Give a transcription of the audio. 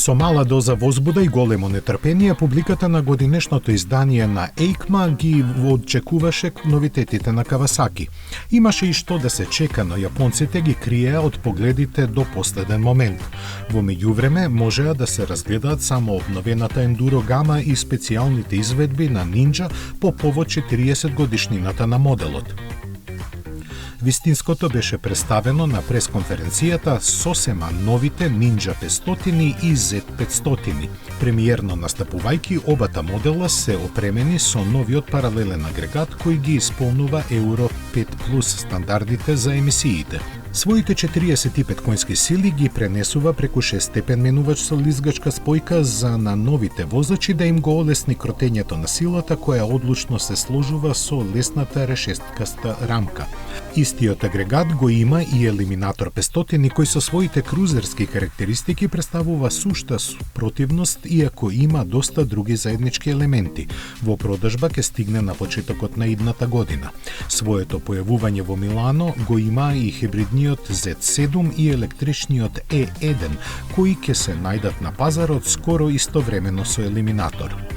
Со мала доза возбуда и големо нетрпение, публиката на годинешното издание на EICMA ги очекуваше новитетите на Кавасаки. Имаше и што да се чека, но јапонците ги криеа од погледите до последен момент. Во меѓувреме можеа да се разгледаат само обновената ендуро гама и специјалните изведби на Ninja по повод 40 годишнината на моделот. Вистинското беше представено на пресконференцијата сосема новите Ninja 500 и Z500. Премиерно настапувајќи, обата модела се опремени со новиот паралелен агрегат кој ги исполнува Euro 5+ стандардите за емисиите. Своите 45 конски сили ги пренесува преку 6-степен менувач со лизгачка спојка за на новите возачи да им го олесни кротењето на силата која одлучно се сложува со лесната решесткаста рамка. Истиот агрегат го има и елиминатор 500 кој со своите крузерски карактеристики представува сушта спротивност иако има доста други заеднички елементи. Во продажба ќе стигне на почетокот на идната година. Своето појавување во Милано го има и хибридниот Z7 и електричниот E1 кои ќе се најдат на пазарот скоро истовремено со елиминатор.